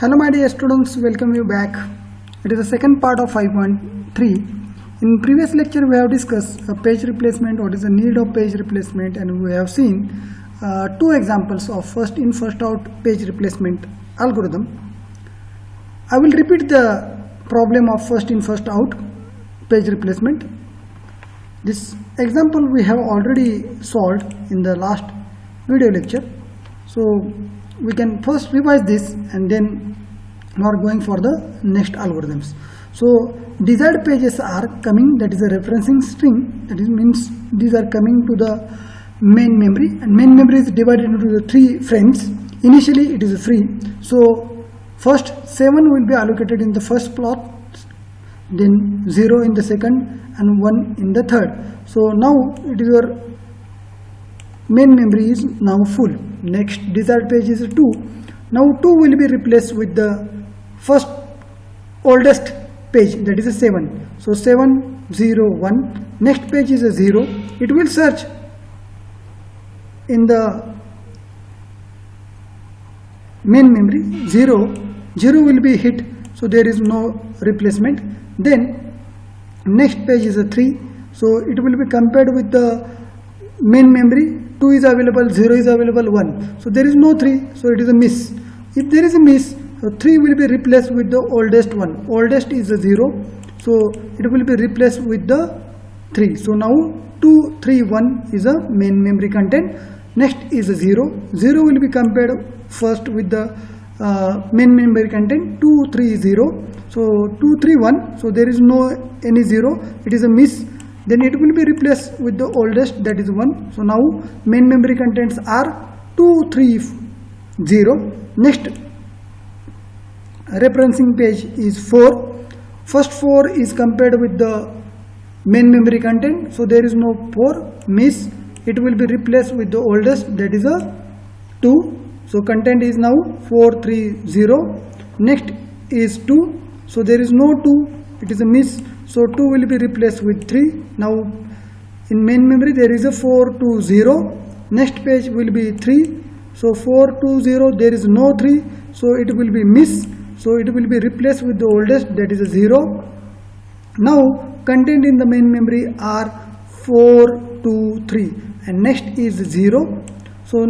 Hello my dear students, welcome you back. It is the second part of 5.3. In previous lecture we have discussed page replacement, what is the need of page replacement, and we have seen two examples of first in first out page replacement algorithm. I will repeat the problem of first in first out page replacement. This example we have already solved in the last video lecture. So we can first revise this and then we are going for the next algorithms. So desired pages are coming, that is a referencing string, that is means these are coming to the main memory, and main memory is divided into the three frames. Initially it is free, so first 7 will be allocated in the first plot, then 0 in the second and 1 in the third. So now it is your main memory is now full. Next desired page is 2. Now 2 will be replaced with the first oldest page, that is a 7. So 7 0 1. Next page is a 0. It will search in the main memory. 0 will be hit, so there is no replacement. Then next page is a 3. So it will be compared with the main memory. 2 is available, 0 is available, 1. So there is no 3, so it is a miss. If there is a miss, so 3 will be replaced with the oldest one. Oldest is a 0, so it will be replaced with the 3. So now 2 3 1 is a main memory content. Next is a 0. 0 will be compared first with the main memory content. 2 3 0. So 2 3 1. So there is no any 0. It is a miss. Then it will be replaced with the oldest, that is 1. So now main memory contents are 2 3 0. Next referencing page is 4. First 4 is compared with the main memory content. So there is no 4, miss. It will be replaced with the oldest, that is a 2. So content is now 4 3 0. Next is 2. So there is no 2. It is a miss. So 2 will be replaced with 3. Now in main memory there is a 4 2 0. Next page will be 3. So 4 2 0, there is no 3. So it will be miss. So it will be replaced with the oldest, that is a 0. Now content in the main memory are 4 2 3, and next is 0. So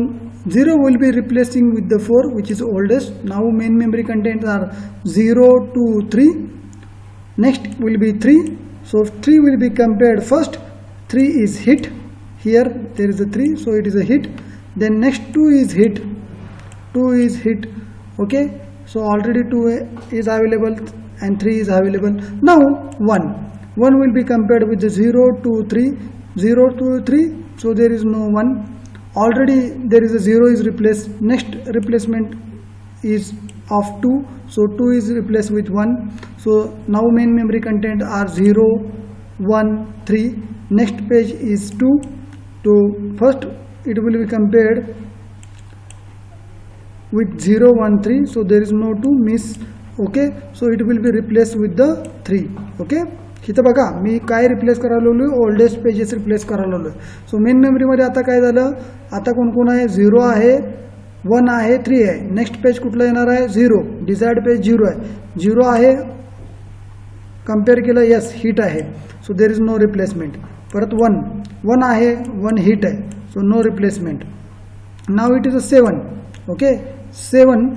0 will be replacing with the 4, which is oldest. Now main memory contents are 0 2 3. Next will be 3. So 3 will be compared first. 3 is hit. Here there is a 3, so it is a hit. Then next 2 is hit. 2 is hit. Okay. So already 2 is available and 3 is available. Now 1. 1 will be compared with the 0 2 3. 0 2 3. So there is no 1. Already there is a 0 is replaced. Next replacement is of 2. So 2 is replaced with 1. So now main memory content are 0 1 3. Next page is 2. So first it will be compared with 0 1 3. So there is no 2, miss. Okay. So it will be replaced with the 3. Okay. इथं बघा मी काय replace करायला लागलोय, oldest pages replace करायला लागलोय. So main मेमरीमध्ये आता काय झालं, आता कोण कोण आहे, 0 आहे, 1 आहे, 3 आहे. नेक्स्ट पेज कुठलं येणार आहे, 0. डिझायर्ड पेज 0 आहे. 0 आहे, कंपेअर केलं, यस हिट आहे. So there is no replacement. परत 1 आहे, 1 हिट आहे. So no replacement. Now it is a 7. Okay. 7.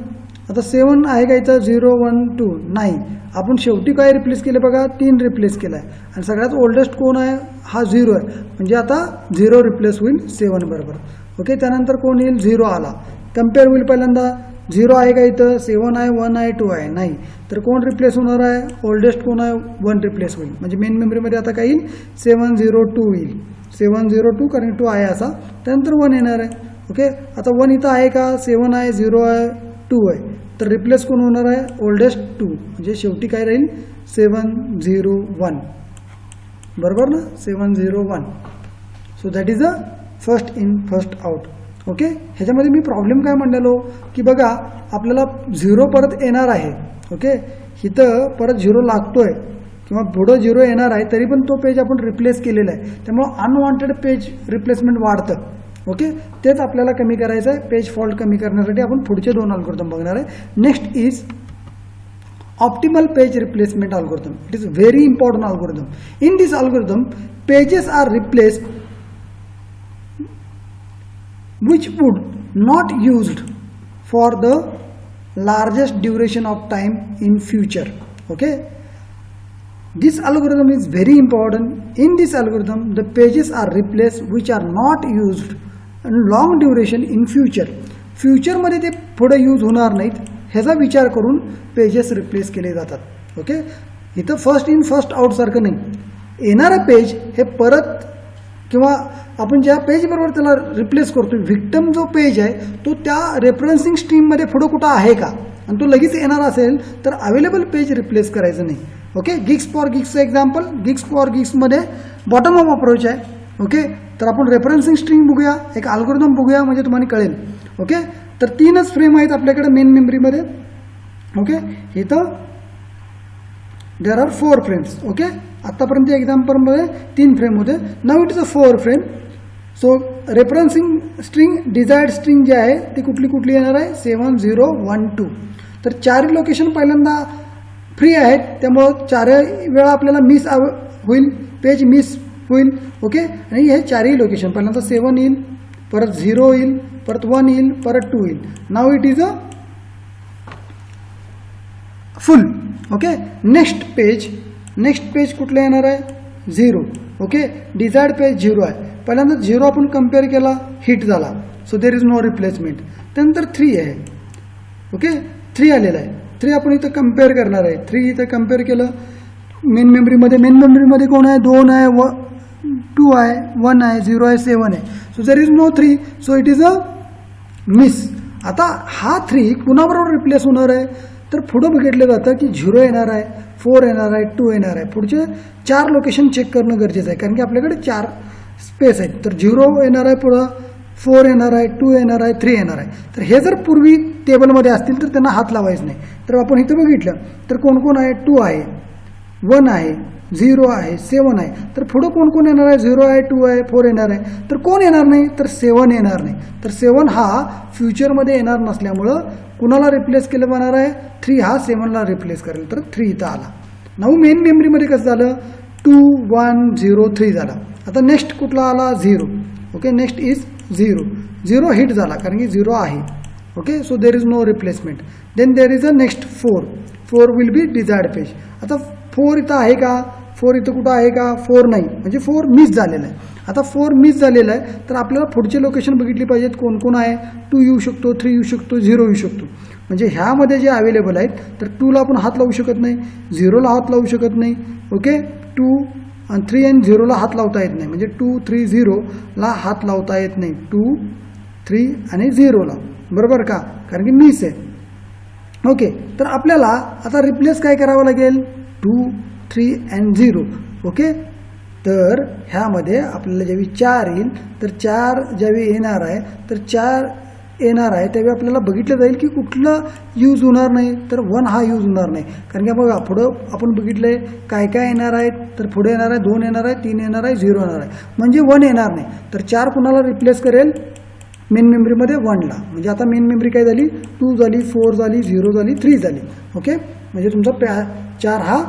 आता 7 आहे का इथं, 0 1 2 नाही. आपण शेवटी काय रिप्लेस केलं बघा, 3 रिप्लेस केला आहे. आणि सगळ्यात ओल्डेस्ट कोण आहे, हा 0 आहे. म्हणजे आता 0 रिप्लेस होईल 7 बरोबर. ओके. त्यानंतर कोण येईल, 0 आला. कंपेअर होईल पहिल्यांदा. 0 आहे का इथं, 7 आहे, 1 आहे, 2 आहे, नाही. तर कोण रिप्लेस होणार आहे, ओल्डेस्ट कोण आहे, 1 रिप्लेस होईल. म्हणजे मेन मेमरीमध्ये आता काय येईल, 7 0 2 येईल. 7 0 2 कारण 2 आहे असा. त्यानंतर 1 येणार आहे. ओके. आता 1 इथं आहे का, 7 आहे, 0 आहे, 2 आहे. तर रिप्लेस कोण होणार आहे, ओल्डेस्ट 2. म्हणजे शेवटी काय राहील, 7 0 1. बरोबर ना, 7 0 1. So that is a first in first out. Okay. ह्याच्यामध्ये मी प्रॉब्लेम काय म्हणलेलो की बघा आपल्याला 0 परत येणार आहे. ओके. इथं परत 0 लागतोय किंवा पुढं 0 येणार आहे, तरी पण तो पेज आपण रिप्लेस केलेला आहे. त्यामुळे अनवॉन्टेड पेज रिप्लेसमेंट वाढतं. ओके, तेच आपल्याला कमी करायचं आहे. पेज फॉल्ट कमी करण्यासाठी आपण पुढचे दोन अल्गोरिदम बघणार आहे. Next is optimal page replacement algorithm. It is very important algorithm. In this algorithm, pages are replaced which would not used for the largest duration of time in future. Okay, this algorithm is very important. In this algorithm, the pages are replaced which are not used in long duration in future. Future मध्ये ते पुढे use होणार नाहीत ह्याचा विचार करून pages replace केले जातात. ओके, इथं फर्स्ट इन फर्स्ट आउट सारखं नाही. येणारं पेज हे परत किंवा आपण ज्या पेज बरोबर त्याला रिप्लेस करतो, व्हिक्टम जो पेज आहे तो त्या रेफरन्सिंग स्ट्रीममध्ये पुढं कुठं आहे का, आणि तो लगेच येणार असेल तर अवेलेबल पेज रिप्लेस करायचं नाही. ओके, गिग्स फॉर गिग्सचं एक्झाम्पल, गिग्स फॉर गिग्समध्ये बॉटम अप अप्रोच आहे. ओके, तर आपण रेफरन्सिंग स्ट्रीम बघूया, एक अल्गोरिदम बघूया म्हणजे तुम्हाला कळेल. ओके, तर 3च फ्रेम आहेत आपल्याकडे मेन मेमरीमध्ये. ओके, इथं देर आर 4 फ्रेम्स. ओके, आतापर्यंत एक्झाम्पलमध्ये 3 फ्रेम होते. नाव it is a 4 frame. So referencing string desired string जे आहे ती कुठली कुठली येणार आहे, 7 0 1 2. तर 4 लोकेशन पहिल्यांदा फ्री आहेत, त्यामुळं 4 वेळा आपल्याला मिस होईल, पेज मिस होईल. ओके, आणि हे 4ही लोकेशन पहिल्यांदा 7 येईल, परत 0 येईल, परत 1 येईल, परत 2 येईल. नाव it is a full. Okay, next page कुठलं येणार आहे, 0. ओके, डिझायर्ड पेज 0 आहे. पहिल्यांदा 0 आपण कम्पेअर केला, हिट झाला, so there is no replacement. त्यानंतर 3 आहे. ओके, 3 आलेला आहे. 3 आपण इथं कम्पेअर करणार आहे. 3 इथं कम्पेअर केलं मेन मेमरीमध्ये कोण आहे, 2 आहे, 2 आहे, 1 आहे, 0 आहे, 7 आहे. So there is no 3, so it is a miss. आता हा 3 कुणाबरोबर रिप्लेस होणार आहे, तर पुढं बघितलं जातं की 0 येणार आहे, 4 येणार आहे, 2 येणार आहे. पुढचे 4 लोकेशन चेक करणं गरजेचं आहे, कारण की आपल्याकडे 4 स्पेस आहेत. तर 0 येणार आहे, पुढं 4 येणार आहे, 2 येणार आहे, 3 येणार आहे. तर हे जर पूर्वी टेबलमध्ये असतील तर त्यांना हात लावायचं नाही. तर आपण इथं बघितलं तर कोण कोण आहे, 2 आहे, 1 आहे, 0 आहे, 7 आहे. तर पुढं कोण कोण येणार आहे, 0 आहे, 2 आहे, 4 येणार आहे. तर कोण येणार नाही, तर 7 येणार नाही. तर 7 हा फ्युचरमध्ये येणार नसल्यामुळं कुणाला रिप्लेस केलं जाणार आहे, 3 हा 7ला रिप्लेस करेल. तर 3 इथं आला. नाऊ मेन मेमरीमध्ये कसं झालं, 2 1 0 3 झाला. आता नेक्स्ट कुठला आला, 0. ओके, नेक्स्ट इज 0 हिट झाला कारण की 0 आहे. Okay, so there is no replacement. Then there is a next 4 will be desired page. आता 4 इथं आहे का, 4 इथं कुठं आहे का, 4 नाही, म्हणजे 4 मिस झालेला आहे. आता 4 मिस झालेला आहे तर आपल्याला पुढचे लोकेशन बघितली पाहिजेत, कोण कोण आहे. 2 येऊ शकतो, 3 येऊ शकतो, 0 येऊ शकतो. म्हणजे ह्यामध्ये जे अवेलेबल आहेत तर 2ला आपण हात लावू शकत नाही, 0ला हात लावू शकत नाही. ओके, 2 आणि 3 आणि 0ला हात लावता येत नाही, म्हणजे 2 3 0ला हात लावता येत नाही. 2 3 आणि 0ला, बरोबर का, कारण की मिस आहे. ओके, तर आपल्याला आता रिप्लेस काय करावं लागेल, 2 3 and 0. ओके, तर ह्यामध्ये आपल्याला ज्यावेळी 4 येईल तर 4 ज्यावेळी येणार आहे तर 4 येणार आहे त्यावेळी आपल्याला बघितलं जाईल की कुठलं यूज होणार नाही, तर 1 हा यूज होणार नाही. कारण की बघा पुढं आपण बघितलं आहे काय काय येणार आहेत, तर पुढे येणार आहे 2 येणार आहे, 3 येणार आहे, 0 येणार आहे, म्हणजे 1 येणार नाही. तर 4 कुणाला रिप्लेस करेल, मेन मेमरीमध्ये 1ला. म्हणजे आता मेन मेमरी काय झाली, 2 झाली, 4 झाली, 0 झाली, 3 झाली. ओके, म्हणजे तुमचा 4 हा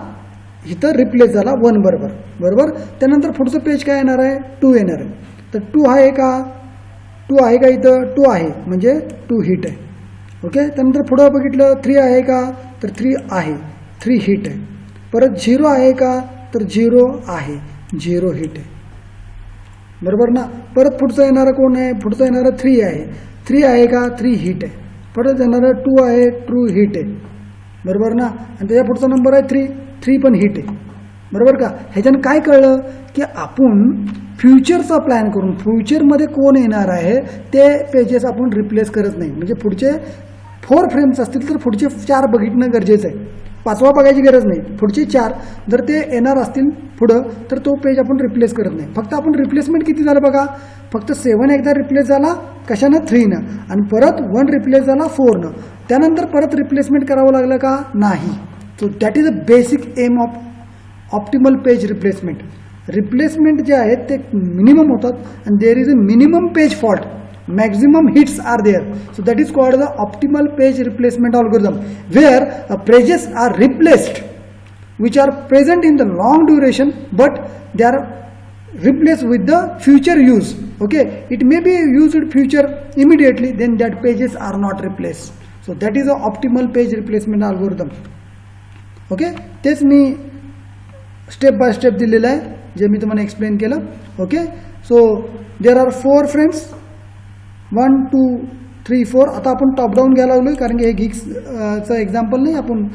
इथं रिप्लेस झाला 1 बरोबर. त्यानंतर पुढचं पेज काय येणार आहे, 2 येणार आहे. तर 2 आहे का, 2 आहे का, इथं 2 आहे म्हणजे 2 हिट आहे. ओके, त्यानंतर पुढं बघितलं 3 आहे का, तर 3 आहे, 3 हिट आहे. परत 0 आहे का, तर 0 आहे, 0 हिट आहे, बरोबर ना. परत पुढचं येणारं कोण आहे, पुढचं येणारं 3 आहे, 3 आहे का, 3 हिट आहे. परत येणारं 2 आहे, 2 हिट आहे, बरोबर ना. आणि त्याच्या पुढचा नंबर आहे 3 पण हिट आहे, बरोबर का. ह्याच्यानं काय कळलं की आपण फ्युचरचा प्लॅन करून फ्युचरमध्ये कोण येणार आहे ते पेजेस आपण रिप्लेस करत नाही. म्हणजे पुढचे 4 फ्रेम्स असतील तर पुढचे 4 बघितणं गरजेचं आहे, 5वा बघायची गरज नाही. पुढचे 4 जर ते येणार असतील पुढं तर तो पेज आपण रिप्लेस करत नाही. फक्त आपण रिप्लेसमेंट किती झालं बघा, फक्त 7 एकदा रिप्लेस झाला कशानं, 3नं, आणि परत 1 रिप्लेस झाला 4नं. त्यानंतर परत रिप्लेसमेंट करावं लागलं का, नाही. So that is a basic aim of optimal page replacement. Replacement जे आहेत ते मिनिमम होतात आणि there is a minimum page fault. maximum hits are there. So that is called the optimal page replacement algorithm, where pages are replaced which are present in the long duration, but they are replaced with the future use. Okay, it may be used in future immediately, then that pages are not replaced. So that is the optimal page replacement algorithm. Okay, तेच मी step by step दिलेलं आहे, जे मी तुम्हाला explain केलं. Okay, so there are 4 frames, 1 2 3 4. आता आपण top down घ्यायला लागलोय, कारण की हे गिग्सचं एक्झाम्पल नाही, आपण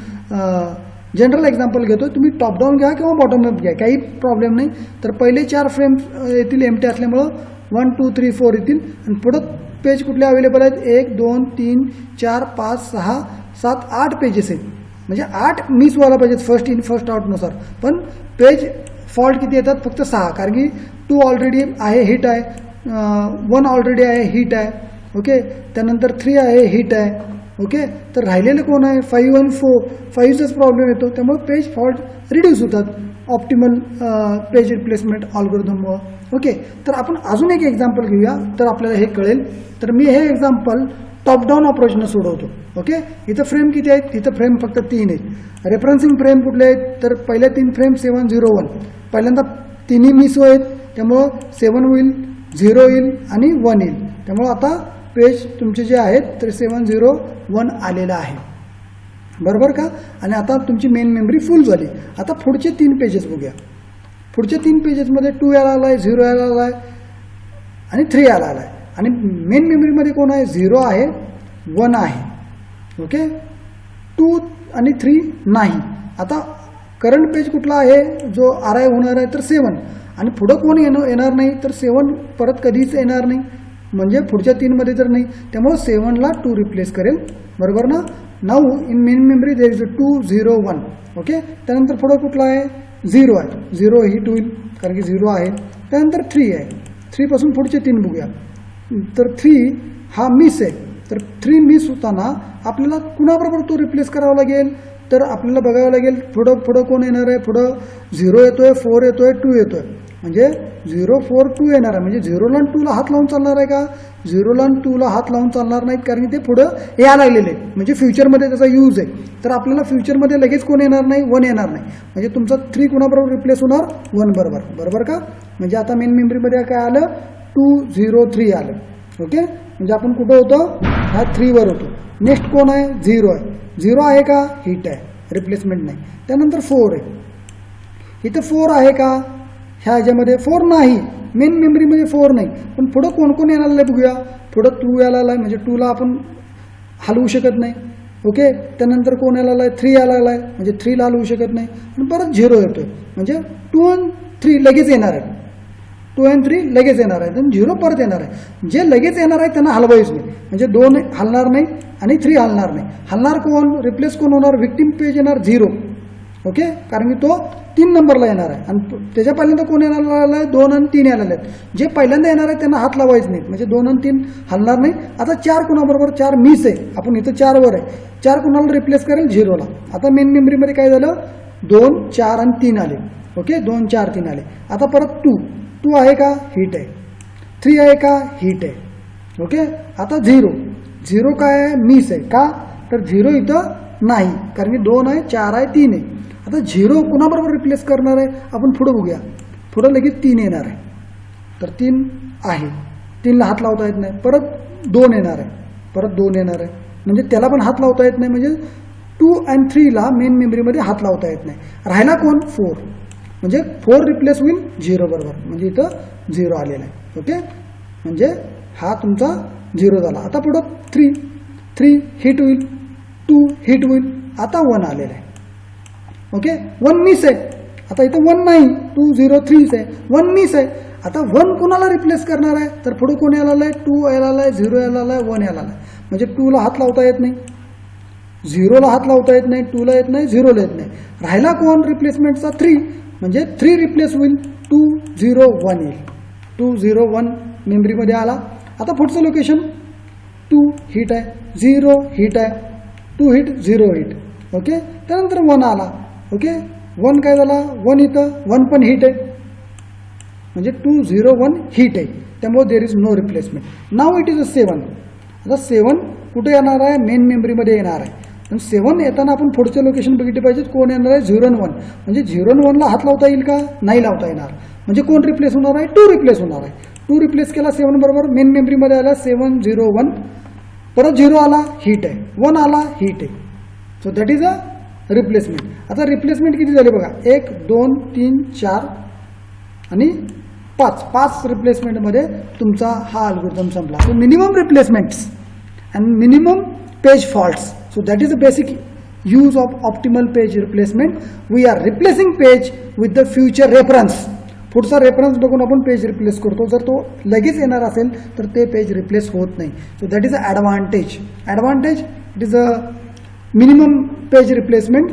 जनरल एक्झाम्पल घेतो. तुम्ही टॉप डाऊन घ्या किंवा बॉटम अप घ्या, काही प्रॉब्लेम नाही. तर पहिले 4 फ्रेम्स येतील एम्प्टी असल्यामुळं 1 2 3 4 येतील, आणि पुढं पेज कुठले अवेलेबल आहेत, 1 2 3 4 5 6 7 8 पेजेस आहेत. म्हणजे 8 मिस व्हायला पाहिजेत फर्स्ट इन फर्स्ट आउटनुसार, पण पेज फॉल्ट किती येतात, फक्त 6, कारण की 2 ऑलरेडी आहे हिट आहे, 1 ऑलरेडी आहे हिट आहे. ओके, त्यानंतर 3 आहे हिट आहे. ओके, तर राहिलेले कोण आहे, 5 आणि 4, 5चाच प्रॉब्लेम येतो, त्यामुळे पेज फॉल्ट रिड्यूस होतात ऑप्टिमल पेज रिप्लेसमेंट अल्गोरिथममुळे. ओके, तर आपण अजून एक एक्झाम्पल घेऊया, तर आपल्याला हे कळेल. तर मी हे एक्झाम्पल टॉप डाऊन अप्रोचनं सोडवतो. ओके, इथं फ्रेम किती आहेत, इथं फ्रेम फक्त 3 आहेत. रेफरन्सिंग फ्रेम कुठले आहेत, तर पहिल्या 3 फ्रेम 7 0 1, पहिल्यांदा तिन्ही मिस होईल, त्यामुळं 7 होईल, 0 येईल आणि 1 येईल. त्यामुळं आता पेज तुमचे जे आहेत तर 7 0 1 आलेलं आहे, बरोबर का. आणि आता तुमची मेन मेमरी फुल झाली. आता पुढचे 3 पेजेस बघूया. पुढच्या 3 पेजेसमध्ये 2 यायला आला आहे, 0 यायला आला आहे आणि 3 यायला आला आहे. आणि मेन मेमरीमध्ये कोण आहे, 0 आहे, 1 आहे. ओके, 2 आणि 3 नाही. आता करंट पेज कुठला आहे, जो आर आय होणार आहे, तर 7. आणि पुढं कोण येणार नाही, तर 7 परत कधीच येणार नाही, म्हणजे पुढच्या 3 मध्ये तर नाही. त्यामुळे 7ला 2 रिप्लेस करेल, बरोबर ना. Now in main memory there is 2 0 1. Okay, त्यानंतर पुढं कुठला आहे, 0 आहे, 0 हिट होईल कारण की 0 आहे. त्यानंतर 3 आहे, 3 पासून पुढचे 3 बघूया. तर 3 हा मिस आहे, तर 3 मिस होताना आपल्याला कुणाबरोबर तो रिप्लेस करावा लागेल, तर आपल्याला बघावं लागेल पुढं कोण येणार आहे. पुढं 0 येतोय, 4 येतोय, 2 येतोय, म्हणजे 0 4 2 येणार आहे. म्हणजे 0ला आणि 2ला हात लावून चालणार आहे का, 0ला आणि 2ला हात लावून चालणार नाहीत, कारण की ते पुढं यायला लागलेले, म्हणजे फ्युचरमध्ये त्याचा यूज आहे. तर आपल्याला फ्युचरमध्ये लगेच कोण येणार नाही, 1 येणार नाही, म्हणजे तुमचा 3 कुणाबरोबर रिप्लेस होणार, 1 बरोबर, बरोबर का. म्हणजे आता मेन मेमरीमध्ये काय आलं, 2 0 3 आलं. ओके, म्हणजे आपण कुठं होतो, ह्या 3 वर होतो. नेक्स्ट कोण आहे, 0 आहे, 0 आहे का, हिट आहे, रिप्लेसमेंट नाही. त्यानंतर 4 आहे, इथं 4 आहे का, ह्या ह्याच्यामध्ये 4 नाही, मेन मेमरीमध्ये 4 नाही. पण पुढं कोण कोण यायला आहे बघूया. पुढं 2 यायला आहे, म्हणजे 2ला आपण हलवू शकत नाही. ओके, त्यानंतर कोण यायला आहे, 3 यायला आहे, म्हणजे 3ला हलवू शकत नाही. आणि परत 0 येतोय, म्हणजे 2 आणि 3 लगेच येणार आहे, 2 आणि 3 लगेच येणार आहे, आणि 0 परत येणार आहे. जे लगेच येणार आहे त्यांना हलवायच नाही, म्हणजे 2 हलणार नाही आणि 3 हलणार नाही. हलणार कोण, रिप्लेस कोण होणार, विक्टिम पेज येणार 0. ओके, कारण की तो 3 नंबरला येणार आहे, आणि त्याच्या पहिल्यांदा कोण येणार आहे, 2 आणि 3 यायला आहेत. जे पहिल्यांदा येणार आहे त्यांना हात लावायचं नाही, म्हणजे 2 आणि 3 हलणार नाही. आता 4 कुणाबरोबर, 4 मिस आहे, आपण इथं 4 वर आहे, 4 कुणाला रिप्लेस करेल, 0ला. आता मेन मेमरीमध्ये काय झालं, 2 4 आणि 3 आले. ओके, 2 4 3 आले. आता परत 2 आहे का, हिट आहे, 3 आहे का, हिट आहे. ओके, आता 0 काय आहे, मिस आहे का, तर 0 इथं नाही, कारण की 2 आहे, 4 आहे, 3 आहे. आता 0 कुणाबरोबर रिप्लेस करणार आहे, आपण पुढं बघूया. पुढं लगेच 3 येणार आहे, तर 3 आहे, 3ला हात लावता येत नाही. परत 2 येणार आहे, परत 2 येणार आहे, म्हणजे त्याला पण हात लावता येत नाही. म्हणजे 2 आणि 3ला मेन मेमरीमध्ये हात लावता येत नाही. राहिला कोण, 4, म्हणजे 4 रिप्लेस होईल 0 बरोबर, म्हणजे इथं 0 आलेला आहे. ओके, म्हणजे हा तुमचा 0 झाला. आता पुढं 3 हिट होईल, 2 हिट होईल, आता 1 आलेला आहे. ओके, 1 मिस आहे, आता इथं 1 नाही, 2 0 3 आहे, 1 मिस आहे. आता 1 कुणाला रिप्लेस करणार आहे, तर पुढे कोण यायला आहे, 2 यायला आहे, 0 यायला आहे, 1 यायला आहे. म्हणजे 2ला हात लावता येत नाही, 0ला हात लावता येत नाही, 2ला येत नाही, 0ला येत नाही. राहिला कोण रिप्लेसमेंटचा, 3, म्हणजे 3 रिप्लेस होईल, 2 0 1 येईल, 2 0 1 मेमरीमध्ये आला. आता पुढचं लोकेशन 2 हिट आहे, 0 हिट आहे, 2 हिट 0 हिट. ओके, त्यानंतर 1 आला. ओके, 1 काय झाला, 1 इथं, 1 पण हिट आहे, म्हणजे 2 0 1 हिट आहे. त्यामुळे there is no replacement. Now it is a 7. आता 7 कुठे येणार आहे, मेन मेमरीमध्ये येणार आहे. पण 7 येताना आपण पुढचे लोकेशन बघितले पाहिजेत. कोण येणार आहे, 0 आणि 1. म्हणजे 0 आणि 1ला हात लावता येईल का, नाही लावता येणार. म्हणजे कोण रिप्लेस होणार आहे, 2 रिप्लेस होणार आहे. 2 रिप्लेस केला 7 बरोबर, मेन मेमरीमध्ये आला 7 0 1, परत 0 आला हिट आहे, 1 आला हिट आहे. So that is a replacement. आता रिप्लेसमेंट किती झाले बघा, 1 2 3 4 आणि 5 रिप्लेसमेंटमध्ये तुमचा हा अल्गोरिदम संपला. So minimum replacements and minimum page faults. So that is the basic use of optimal page replacement. We are replacing page with the future reference. पुढचा reference बघून आपण पेज रिप्लेस करतो. जर तो लगेच येणार असेल तर ते पेज रिप्लेस होत नाही. So that is a advantage. It is a minimum page replacement.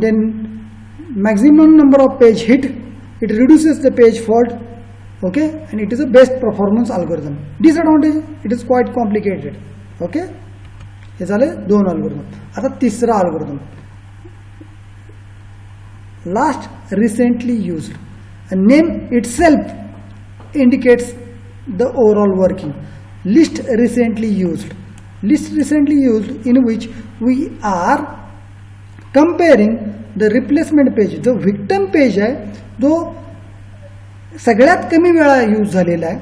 Then maximum number of page hit. It reduces the page fault, okay, and it is a best performance algorithm. Disadvantage, it is quite complicated, okay. हे झाले 2 algorithm. आता तिसरा algorithm, last recently used. Name itself indicates the overall working. Least recently used in which we are comparing the replacement page. जो victim page आहे जो सगळ्यात कमी वेळा यूज झालेला आहे,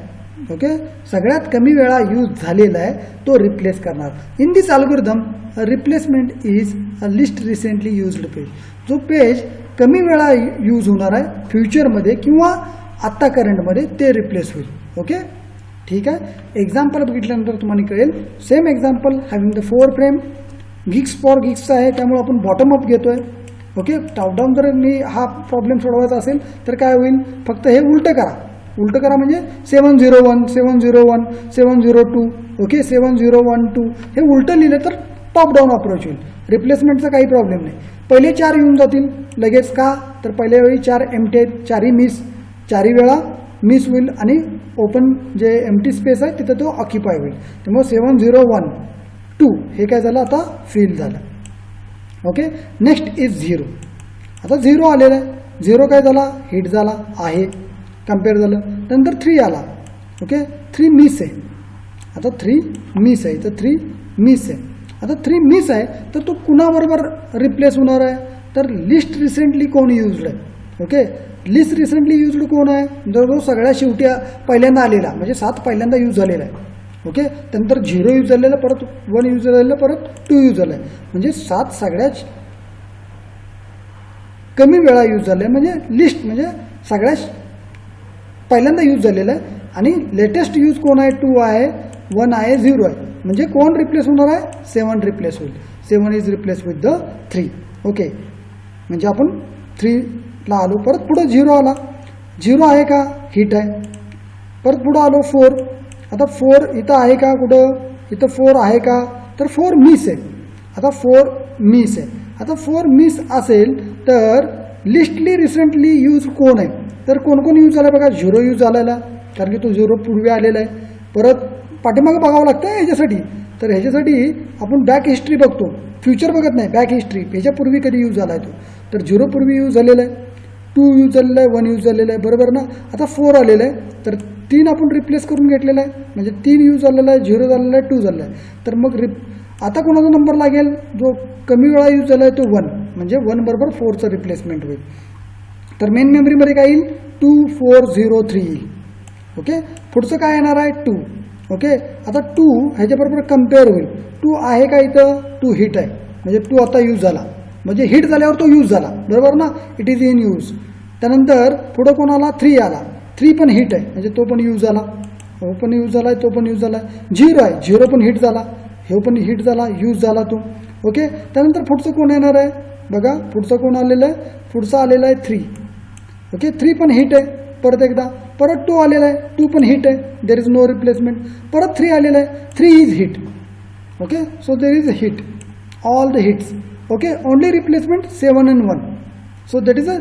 ओके, सगळ्यात कमी वेळा यूज झालेला आहे तो रिप्लेस करणार. In this algorithm replacement is a least recently used page. जो पेज कमी वेळा यूज होणार आहे फ्युचरमध्ये किंवा आत्ता करंटमध्ये ते रिप्लेस होईल. ओके, ठीक आहे. एक्झाम्पल बघितल्यानंतर तुम्हाला कळेल. Same example having the 4 frame. Gigs for गिग्सचा आहे त्यामुळे आपण बॉटम अप घेतोय. ओके, टॉप डाऊन जर मी हा प्रॉब्लेम सोडवायचा असेल तर काय होईल, फक्त हे उलटं करा म्हणजे 7 0 1 7 0 1 7 0 2. ओके, 7 0 1 2 हे उलटं लिहिलं तर टॉप डाऊन अप्रोच होईल. रिप्लेसमेंटचा काही प्रॉब्लेम नाही. पहिले 4 येऊन जातील लगेच. का तर पहिल्या वेळी 4 एम्प्टी आहेत, 4ही मिस, 4ही वेळा मिस होईल आणि ओपन जे एम्प्टी स्पेस आहे तिथं तो ऑक्युपाय होईल. त्यामुळे 7 0 1 2 हे काय झालं, आता फिल झालं. Okay, next is 0. आता 0 आलेला आहे. 0 काय झाला, हिट झाला आहे, कम्पेअर झालं. नंतर 3 आला. ओके, 3 मिस आहे. आता 3 मिस आहे, तर 3 मिस आहे. आता 3 मिस आहे तर तो कुणाबरोबर रिप्लेस होणार आहे, तर लिस्ट रिसेंटली कोण यूज्ड आहे. ओके, लिस्ट रिसेंटली यूज्ड कोण आहे, जो सगळ्या शेवटी पहिल्यांदा आलेला, म्हणजे 7 पहिल्यांदा यूज झालेला आहे. ओके, त्यानंतर 0 यूज झालेलं, परत 1 यूज झालेलं, परत 2 यूज झालं आहे. म्हणजे 7 सगळ्यात कमी वेळा यूज झाले. म्हणजे लिस्ट म्हणजे सगळ्यात पहिल्यांदा यूज झालेलं आहे. आणि लेटेस्ट यूज कोण आहे, 2 आहे, 1 आहे, 0 आहे. म्हणजे कोण रिप्लेस होणार आहे, 7 रिप्लेस होईल. 7 is replace with the 3. Okay, म्हणजे आपण 3ला आलो. परत पुढं 0 आला. 0 आहे का, हिट आहे. परत पुढं आलो 4. आता 4 इथं आहे का, कुठं इथं 4 आहे का, तर 4 मिस आहे. आता 4 मिस आहे. आता 4 मिस असेल तर लिस्टली रिसेंटली यूज कोण आहे, तर कोण यूज झाला बघा. 0 यूज झालेला, कारण की तो 0 पूर्वी आलेला आहे. परत पाठीमागं बघावं लागतं ह्याच्यासाठी. तर ह्याच्यासाठी आपण बॅक हिस्ट्री बघतो, फ्युचर बघत नाही, बॅक हिस्ट्री. ह्याच्यापूर्वी कधी यूज झाला आहे तो, तर 0 पूर्वी यूज झालेला आहे, 2 यूज झालेला आहे, 1 यूज झालेला आहे, बरोबर ना. आता 4 आलेलं आहे, तर 3 आपण रिप्लेस करून घेतलेला आहे. म्हणजे 3 यूज झालेला आहे, 0 झालेला आहे, 2 झालेला आहे. तर मग आता कोणाचा नंबर लागेल, जो कमी वेळा यूज झाला आहे तो 1. म्हणजे 1 बरोबर 4चं रिप्लेसमेंट होईल. तर मेन मेमरीमध्ये काय येईल, 2 4 0 3 येईल. ओके, पुढचं काय येणार आहे, 2. ओके, आता 2 ह्याच्याबरोबर कम्पेअर होईल. 2 आहे का इथं, 2 हिट आहे. म्हणजे 2 आता यूज झाला, म्हणजे हिट झाल्यावर तो यूज झाला, बरोबर ना. It is in use. त्यानंतर पुढं कोण आला, 3 आला. 3 पण हिट आहे, म्हणजे तो पण यूज झाला, तो पण यूज झाला आहे, तो पण यूज झाला आहे. 0 आहे, 0 पण हिट झाला, हे पण हिट झाला, यूज झाला तो. ओके, त्यानंतर पुढचं कोण येणार आहे बघा. पुढचं कोण आलेलं आहे, पुढचं आलेलं आहे 3. ओके, 3 पण हिट आहे. परत एकदा परत 2 आलेला आहे, 2 पण हिट आहे, देर इज नो रिप्लेसमेंट. परत 3 आलेलं आहे, 3 is hit. Okay, so there is hit, all the hits. Okay, only replacement 7 and 1. So that is a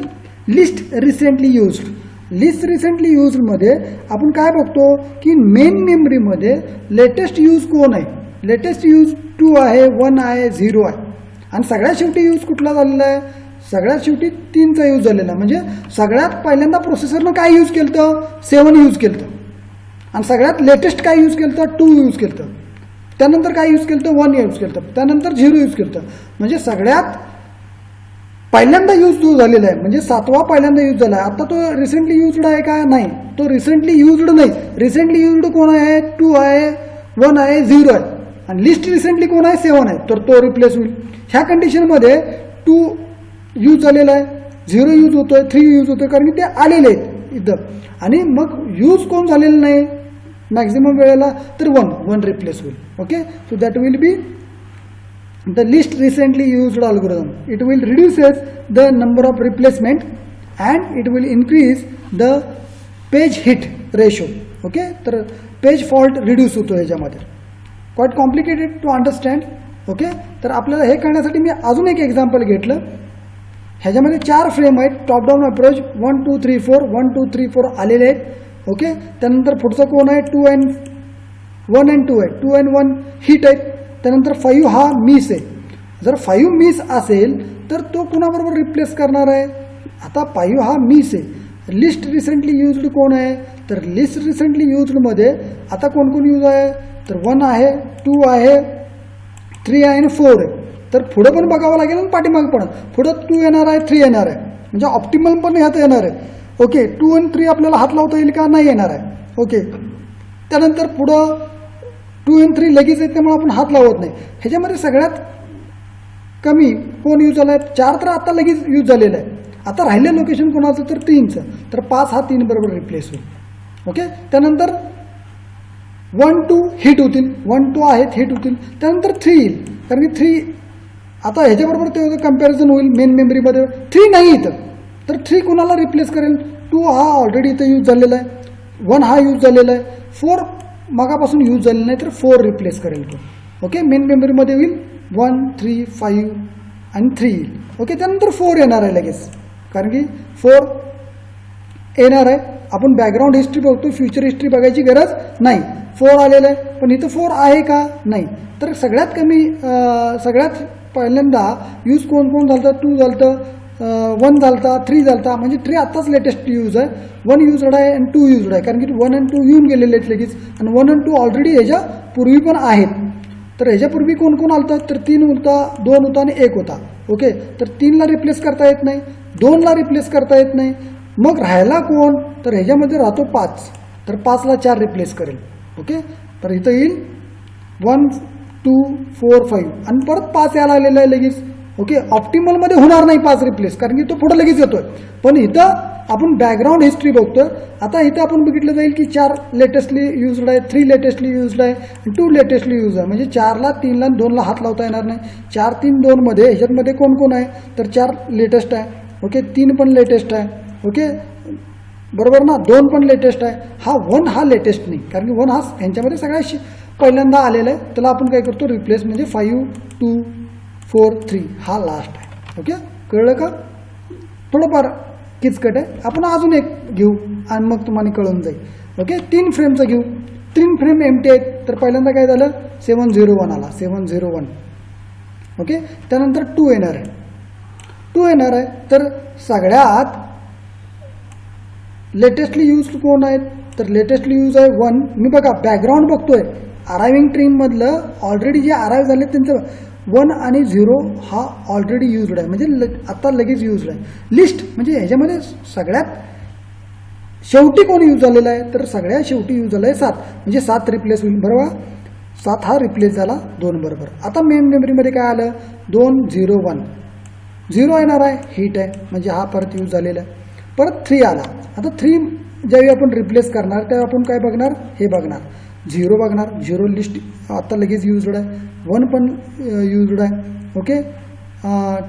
least recently used. Least recently यूजमध्ये आपण काय बघतो की मेन मेमरीमध्ये लेटेस्ट यूज कोण आहे. लेटेस्ट यूज 2 आहे, 1 आहे, 0 आहे. आणि सगळ्यात शेवटी यूज कुठला झालेला आहे, सगळ्यात शेवटी 3चा यूज झालेला आहे. म्हणजे सगळ्यात पहिल्यांदा प्रोसेसरनं काय यूज केलं होतं, 7 यूज केलं होतं. आणि सगळ्यात लेटेस्ट काय यूज केलं होतं, 2 यूज केलं होतं. त्यानंतर काय यूज केलं होतं, 1 यूज केलं होतं. त्यानंतर 0 यूज केलं होतं. म्हणजे सगळ्यात पहिल्यांदा यूज जो झालेला आहे, म्हणजे 7वा पहिल्यांदा यूज झाला आहे. आता तो रिसेंटली यूजड आहे का, नाही, तो रिसेंटली यूजड नाही. रिसेंटली यूजड कोण आहे, 2 आहे, 1 आहे, 0 आहे. आणि लिस्ट रिसेंटली कोण आहे, 7 आहे. तर तो रिप्लेस होईल. ह्या कंडिशनमध्ये 2 यूज झालेला आहे, 0 यूज होतोय, 3 यूज होतोय, कारण की ते आलेले आहेत इथं. आणि मग यूज कोण झालेलं नाही मॅक्झिमम वेळेला, तर 1 रिप्लेस होईल. Okay, so that will be the least recently used algorithm. It will reduces the number of replacement and it will increase the page hit ratio. Okay, तर page fault reduce होतो ह्याच्यामध्ये. Quite complicated to understand. Okay, तर आपल्याला हे करण्यासाठी मी अजून एक example घेतलं. ह्याच्यामध्ये 4 फ्रेम आहेत. टॉप डाऊन अप्रोच 1 2 3 4 1 2 3 4 आलेले आहेत. ओके, त्यानंतर पुढचं कोण आहे, 2 and 1 and 2 आहे. 2 and 1 हिट आहेत. त्यानंतर 5 हा मिस आहे. जर 5 मिस असेल तर तो कुणाबरोबर रिप्लेस करणार आहे, आता 5 हा मिस आहे. लिस्ट रिसेंटली यूज्ड कोण आहे, तर लिस्ट रिसेंटली यूज्डमध्ये आता कोण कोण यूज आहे, तर 1 आहे, 2 आहे, 3 आहे आणि 4 आहे. तर पुढं पण बघावं लागेल आणि पाठीमाग पण. पुढं 2 येणार आहे, 3 येणार आहे, म्हणजे ऑप्टिमल पण ह्यात येणार आहे. ओके, 2 आणि 3 आपल्याला हात लावता येईल का, नाही येणार आहे. ओके, त्यानंतर पुढं 2 आणि 3 लगेच आहेत, त्यामुळे आपण हात लावत नाही. ह्याच्यामध्ये सगळ्यात कमी कोण यूज झाला आहे, 4 तर आता लगेच यूज झालेलं आहे. आता राहिलं लोकेशन कोणाचं, तर 3चं, तर 5 हा 3 बरोबर रिप्लेस होईल. ओके, त्यानंतर 1 2 हिट होतील, 1 2 आहेत हिट होतील. त्यानंतर 3 येईल, कारण की 3 आता ह्याच्याबरोबर ते कम्पॅरिझन होईल मेन मेमरीमध्ये. 3 नाही इथं, तर 3 कोणाला रिप्लेस करेल, 2 हा ऑलरेडी इथं यूज झालेला आहे, 1 हा यूज झालेला आहे, 4 मागापासून यूज झालेलं नाही, तर 4 रिप्लेस करेल तो. ओके, मेन मेमरीमध्ये होईल 1 3 5 आणि 3 येईल. ओके, त्यानंतर 4 येणार आहे लगेच, कारण की 4 येणार आहे. आपण बॅकग्राऊंड हिस्ट्री बघतो, फ्युचर हिस्ट्री बघायची गरज नाही. 4 आलेलं आहे, पण इथं 4 आहे का, नाही. तर सगळ्यात कमी सगळ्यात पहिल्यांदा यूज कोण कोण झालं, 2 झालं, 1 झालता, 3 झालता, म्हणजे 3 आत्ताच लेटेस्ट यूज आहे. 1 यूजड आहे आणि 2 यूजड आहे, कारण की 1 आणि 2 येऊन गेलेले आहेत लगेच. आणि 1 आणि 2 ऑलरेडी ह्याच्या पूर्वी पण आहेत. तर ह्याच्यापूर्वी कोण कोण आलतं, तर 3 होता, 2 होता आणि 1 होता. ओके, तर 3ला रिप्लेस करता येत नाही, 2ला रिप्लेस करता येत नाही. मग राहायला कोण, तर ह्याच्यामध्ये राहतो 5, तर 5ला 4 रिप्लेस करेल. ओके, तर इथं येईल 1 2 4 5 आणि परत 5 यायला आलेलं आहे लगेच. ओके, ऑप्टिमलमध्ये होणार नाही 5 रिप्लेस, कारण की तो पुढे लगेच येतोय. पण इथं आपण बॅकग्राऊंड हिस्ट्री बघतोय. आता इथं आपण बघितलं जाईल की 4 लेटेस्टली यूज्ड आहे, 3 लेटेस्टली यूज्ड आहे आणि 2 लेटेस्टली यूज आहे. म्हणजे 4ला 3ला 2ला हात लावता येणार नाही. 4 3 2मध्ये ह्याच्यामध्ये कोण कोण आहे, तर 4 लेटेस्ट आहे. ओके, 3 पण लेटेस्ट आहे. ओके, बरोबर ना, 2 पण लेटेस्ट आहे. हा 1 हा लेटेस्ट नाही, कारण की 1 हा ह्यांच्यामध्ये सगळ्यात पहिल्यांदा आलेला आहे. त्याला आपण काय करतो, रिप्लेस, म्हणजे 5 2 4 3 हा लास्ट आहे. ओके, कळलं का, थोडंफार किचकट आहे. आपण अजून एक घेऊ आणि मग तुम्हाला कळून जाईल. ओके, 3 फ्रेमचं घेऊ. 3 फ्रेम एम्प्टी आहेत. तर पहिल्यांदा काय झालं, 7 0 1 आला, 7 0 1. ओके, त्यानंतर 2 येणार आहे, 2 येणार आहे. तर सगळ्यात लेटेस्टली यूज कोण आहेत, तर लेटेस्टली यूज आहे 1. मी बघा बॅकग्राऊंड बघतोय, अरायविंग ट्रेनमधलं ऑलरेडी जे अराईव्ह झाले त्यांचं 1 आणि 0 हा ऑलरेडी यूज्ड आहे, म्हणजे आता लगेच यूज्ड आहे. लिस्ट म्हणजे ह्याच्यामध्ये सगळ्यात शेवटी कोण यूज झालेला आहे, तर सगळ्यात शेवटी यूज झालं आहे 7, म्हणजे 7 रिप्लेस होईल. बरोबर, 7 हा रिप्लेस झाला 2 बरोबर. आता मेन मेमरीमध्ये काय आलं, 2 0 1 0 येणार आहे, हिट आहे, म्हणजे हा परत यूज झालेला आहे. परत 3 आला. आता 3 ज्यावेळी आपण रिप्लेस करणार त्यावेळी आपण काय बघणार, हे बघणार 0 बघणार. 0 लिस्ट आता लगेच यूज्ड आहे, 1 पण यूज्ड आहे. ओके,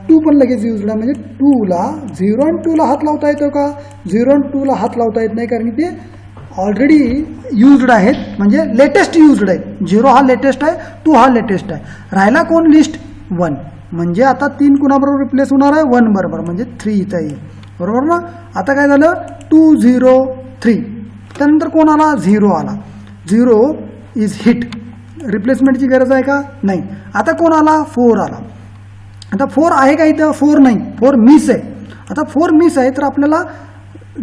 2 पण लगेच यूज्ड आहे, म्हणजे 2ला 0 आणि 2ला हात लावता येतो का, 0 आणि 2ला हात लावता येत नाही, कारण की ते ऑलरेडी यूज्ड आहेत, म्हणजे लेटेस्ट यूज्ड आहेत. 0 हा लेटेस्ट आहे, 2 हा लेटेस्ट आहे. राहिला कोण, लिस्ट 1, म्हणजे आता 3 कुणाबरोबर रिप्लेस होणार आहे, 1 बरोबर, म्हणजे 3 इथं येईल. बरोबर ना. आता काय झालं, 2 0 3, त्यानंतर कोण आला, 0 आला. 0 इज हिट, रिप्लेसमेंटची गरज आहे का, नाही. आता कोण आला, 4 आला. आता 4 आहे का इथं? 4 नाही, 4 मिस आहे. आता 4 मिस आहे तर आपल्याला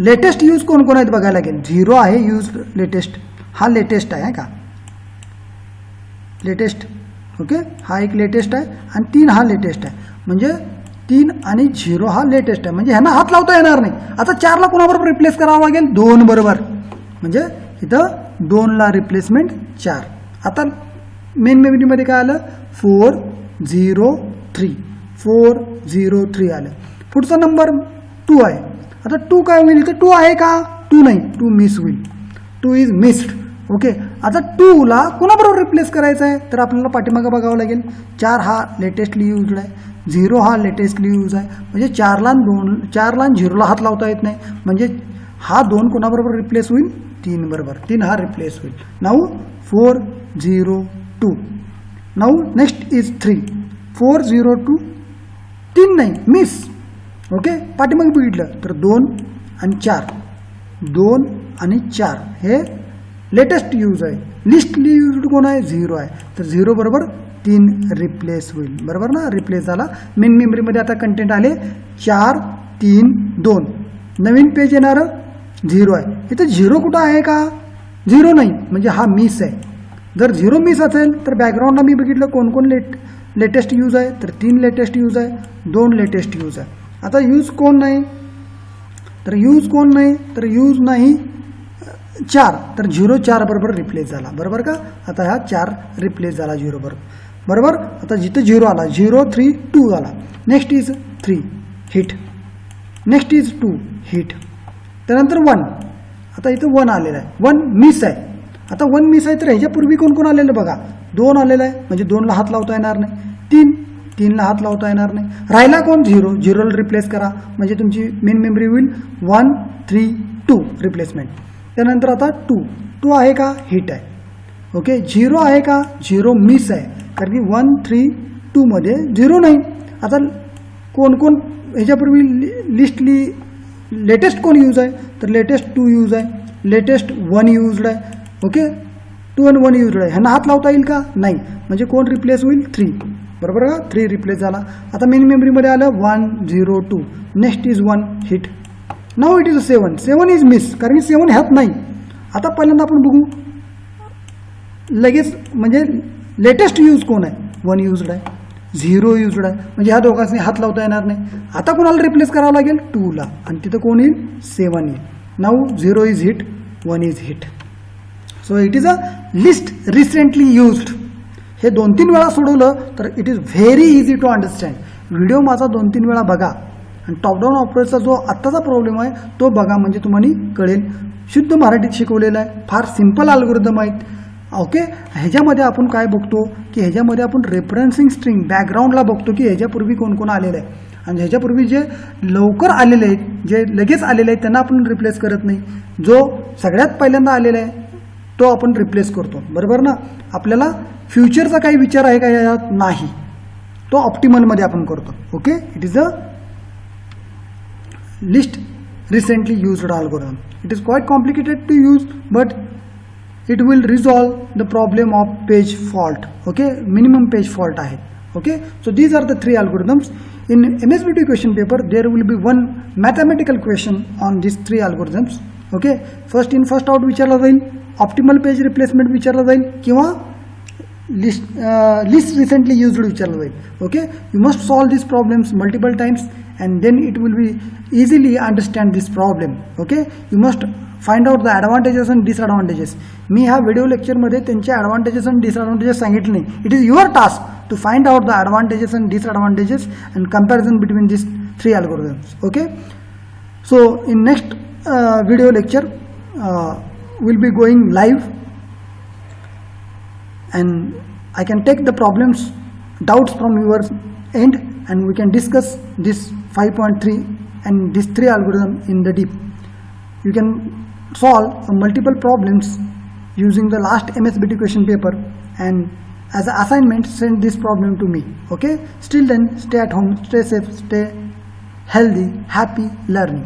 लेटेस्ट यूज कोण कोण आहेत बघायला लागेल. 0 आहे यूज लेटेस्ट, हा लेटेस्ट आहे का, लेटेस्ट. ओके, हा एक लेटेस्ट आहे आणि 3 हा लेटेस्ट आहे. म्हणजे 3 आणि 0 हा लेटेस्ट आहे. म्हणजे ह्यांना हात लावता येणार नाही. आता 4ला कोणाबरोबर रिप्लेस करावं लागेल? 2 बरोबर. म्हणजे इथं 2ला रिप्लेसमेंट 4. आता मेन मेमरीमध्ये काय आलं? 403. 403 आलं. पुढचा नंबर 2 आहे. आता 2 काय होईल? इथं 2 आहे का? 2 नाही, 2 मिस होईल. 2 इज मिस्ड. ओके, आता 2ला कोणाबरोबर रिप्लेस करायचं आहे? तर आपल्याला पाठीमागं बघावं लागेल. 4 हा लेटेस्टली यूज आहे, 0 हा लेटेस्टली यूज आहे. म्हणजे 4ला आणि 0ला हात लावता येत नाही. म्हणजे हा 2 कोणाबरोबर रिप्लेस होईल? 3 बरोबर. 3 हा रिप्लेस होईल. नाऊ 402. Now next is 3. 402. 3 नाही, मिस. ओके, पाठीमागे बघितलं तर 2 आणि 4. 2 आणि 4 हे लेटेस्ट यूज आहे. लिस्टली यूज कोण आहे? 0 आहे. तर 0 बरोबर 3 रिप्लेस होईल. बरोबर ना, रिप्लेस झाला. मेन मेमरीमध्ये आता कंटेंट आले 4 3 2. नवीन पेज येणारं 0 आहे. इथं 0 कुठं आहे का? 0 नाही, म्हणजे हा मिस आहे. जर 0 मिस असेल तर बॅकग्राऊंडला मी बघितलं कोण कोण लेटेस्ट यूज आहे. तर 3 लेटेस्ट यूज आहे, 2 लेटेस्ट यूज आहे. आता यूज कोण नाही? तर यूज कोण नाही? तर यूज नाही 4. तर 0 4 बरोबर रिप्लेस झाला. बरोबर का? आता हा 4 रिप्लेस झाला 0 बरोबर. बरोबर. आता जिथं 0 आला, 0 3 2 आला. Next is 3 hit. Next is 2 hit. त्यानंतर 1. आता इथं 1 आलेलं आहे. 1 मिस आहे. आता 1 मिस आहे तर ह्याच्यापूर्वी कोण कोण आलेलं बघा. 2 आलेलं आहे, म्हणजे 2ला हात लावता येणार नाही. 3ला हात लावता येणार नाही. राहिला कोण? 0ला रिप्लेस करा. म्हणजे तुमची मेन मेमरी होईल 1 3 2 रिप्लेसमेंट. त्यानंतर आता 2 आहे का? हिट आहे. ओके, 0 आहे का? 0 मिस आहे, कारण की 1 3 2 मध्ये 0 नाही. आता कोण कोण ह्याच्यापूर्वी लिस्टली लेटेस्ट कोण यूज आहे? तर लेटेस्ट 2 यूज आहे, लेटेस्ट 1 यूज्ड आहे. ओके, 2 आणि 1 यूज्ड आहे. ह्यांना हात लावता येईल का? नाही. म्हणजे कोण रिप्लेस होईल? 3. बरोबर का? 3 रिप्लेस झाला. आता मेन मेमरीमध्ये आलं 1 0 2. Next is 1 hit. Now it is 7. 7 is miss, कारण की 7 ह्यात नाही. आता पहिल्यांदा आपण बघू लगेच, म्हणजे लेटेस्ट यूज कोण आहे? 1 यूज्ड आहे, 0 यूज्ड आहे. म्हणजे ह्या दोघांनी हात लावता येणार नाही. आता कोणाला रिप्लेस करावं लागेल? 2ला. आणि तिथं कोण येईल? 7 येईल. Now 0 is hit, 1 is hit. So it is a least recently used. हे 2-3 वेळा सोडवलं तर it is very easy to understand. Video माझा 2-3 वेळा बघा आणि टॉपडाऊन ऑपरेटरचा जो आत्ताचा प्रॉब्लेम आहे तो बघा, म्हणजे तुम्हाला कळेल. शुद्ध मराठीत शिकवलेलं आहे, फार सिंपल अल्गोरिदम आहेत. ओके, ह्याच्यामध्ये आपण काय बघतो की ह्याच्यामध्ये आपण रेफरन्सिंग स्ट्रिंग बॅकग्राऊंडला बघतो की ह्याच्यापूर्वी कोण कोण आलेलं आहे. आणि ह्याच्यापूर्वी जे लवकर आलेले आहेत, जे लगेच आलेले आहेत, त्यांना आपण रिप्लेस करत नाही. जो सगळ्यात पहिल्यांदा आलेला आहे तो आपण रिप्लेस करतो. बरोबर ना. आपल्याला फ्युचरचा काही विचार आहे का यात? नाही. तो ऑप्टिमलमध्ये आपण करतो. Okay, it is a least recently used algorithm. It is quite complicated to use, but it will resolve the problem of page fault. Okay, minimum page fault आहे. Okay, so these are the 3 algorithms. In MSBT question paper there will be one mathematical question on these 3 algorithms. Okay, first in first out विचारला जाईल, optimal page replacement विचारला जाईल किंवा least recently used विचारला जाईल. Okay, you must solve these problems multiple times and then it will be easily understand this problem. Okay, you must find out the advantages and disadvantages. मी ह्या video लेक्चरमध्ये त्यांचे advantages आणि disadvantages सांगितले नाही. It is your task to find out the advantages and disadvantages and comparison between this 3 algorithms. Okay, so in next video lecture will be going live, and I can take the problems doubts from your end and we can discuss this 5.3 and this 3 algorithm in the deep. You can solve multiple problems using the last MSBT question paper, and as an assignment send this problem to me. Okay, still then stay at home, stay safe, stay healthy, happy learning.